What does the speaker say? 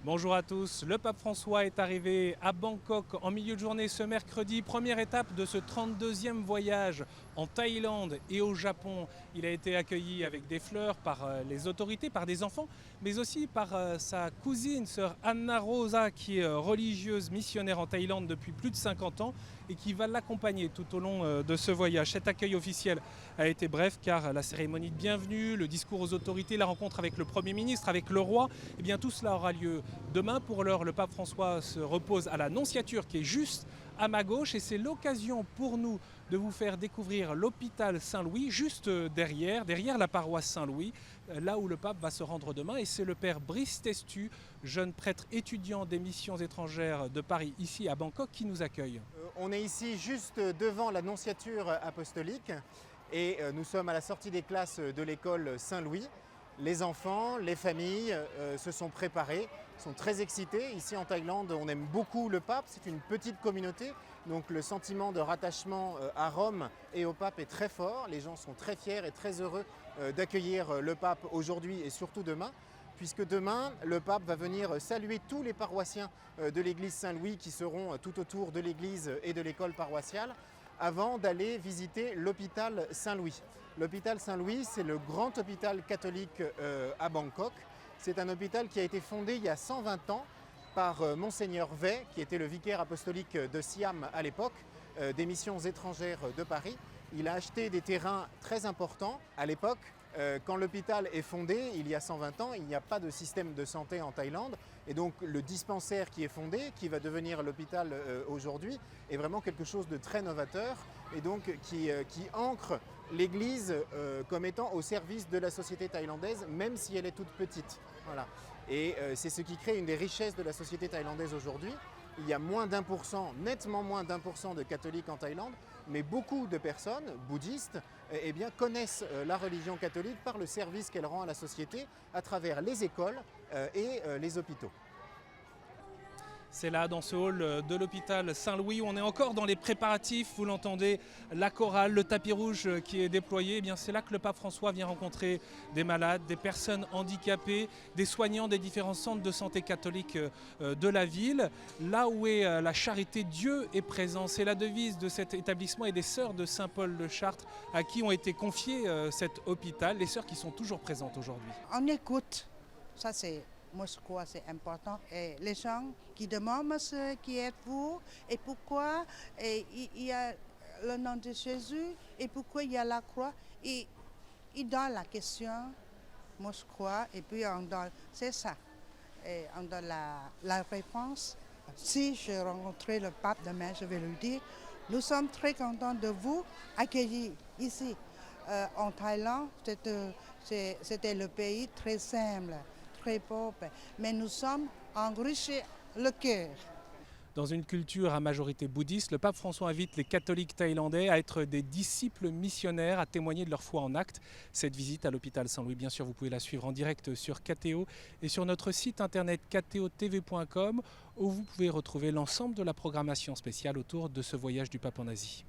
Bonjour à tous, le pape François est arrivé à Bangkok en milieu de journée ce mercredi, première étape de ce 32e voyage en Thaïlande et au Japon. Il a été accueilli avec des fleurs par les autorités, par des enfants, mais aussi par sa cousine, sœur Anna Rosa, qui est religieuse missionnaire en Thaïlande depuis plus de 50 ans et qui va l'accompagner tout au long de ce voyage. Cet accueil officiel a été bref car la cérémonie de bienvenue, le discours aux autorités, la rencontre avec le Premier ministre, avec le roi, eh bien tout cela aura lieu demain. Pour l'heure, le pape François se repose à la Nonciature qui est juste à ma gauche et c'est l'occasion pour nous de vous faire découvrir l'hôpital Saint-Louis juste derrière la paroisse Saint-Louis, là où le pape va se rendre demain. Et c'est le père Brice Testu, jeune prêtre étudiant des missions étrangères de Paris ici à Bangkok, qui nous accueille. On est ici juste devant la Nonciature apostolique et nous sommes à la sortie des classes de l'école Saint-Louis. Les enfants, les familles se sont préparés, sont très excités. Ici en Thaïlande, on aime beaucoup le pape, c'est une petite communauté, donc le sentiment de rattachement à Rome et au pape est très fort. Les gens sont très fiers et très heureux d'accueillir le pape aujourd'hui et surtout demain, puisque demain, le pape va venir saluer tous les paroissiens de l'église Saint-Louis qui seront tout autour de l'église et de l'école paroissiale, avant d'aller visiter l'hôpital Saint-Louis. L'hôpital Saint-Louis, c'est le grand hôpital catholique à Bangkok. C'est un hôpital qui a été fondé il y a 120 ans par Monseigneur Vey, qui était le vicaire apostolique de Siam à l'époque, des missions étrangères de Paris. Il a acheté des terrains très importants à l'époque. Quand l'hôpital est fondé, il y a 120 ans, il n'y a pas de système de santé en Thaïlande. Et donc le dispensaire qui est fondé, qui va devenir l'hôpital aujourd'hui, est vraiment quelque chose de très novateur et donc qui ancre l'Église comme étant au service de la société thaïlandaise, même si elle est toute petite. Voilà. Et c'est ce qui crée une des richesses de la société thaïlandaise aujourd'hui. Il y a moins d'1%, nettement moins d'1% de catholiques en Thaïlande, mais beaucoup de personnes bouddhistes eh bien, connaissent la religion catholique par le service qu'elle rend à la société à travers les écoles et les hôpitaux. C'est là, dans ce hall de l'hôpital Saint-Louis, où on est encore dans les préparatifs. Vous l'entendez, la chorale, le tapis rouge qui est déployé. Eh bien, c'est là que le pape François vient rencontrer des malades, des personnes handicapées, des soignants des différents centres de santé catholiques de la ville. Là où est la charité, Dieu est présent. C'est la devise de cet établissement et des sœurs de Saint-Paul de Chartres à qui ont été confiés cet hôpital. Les sœurs qui sont toujours présentes aujourd'hui. On écoute, ça c'est... Moi, je crois que c'est important. Et les gens qui demandent, monsieur, qui êtes-vous et pourquoi il y a le nom de Jésus et pourquoi il y a la croix. Et ils donnent la question, moi je crois, et puis on donne, c'est ça. Et on donne la réponse. Si je rencontrais le pape demain, je vais lui dire, nous sommes très contents de vous accueillir ici. En Thaïlande, c'était le pays très simple, très pauvre, mais nous sommes enrichis le cœur. Dans une culture à majorité bouddhiste, le pape François invite les catholiques thaïlandais à être des disciples missionnaires, à témoigner de leur foi en actes. Cette visite à l'hôpital Saint-Louis, bien sûr, vous pouvez la suivre en direct sur KTO et sur notre site internet ktotv.com où vous pouvez retrouver l'ensemble de la programmation spéciale autour de ce voyage du pape en Asie.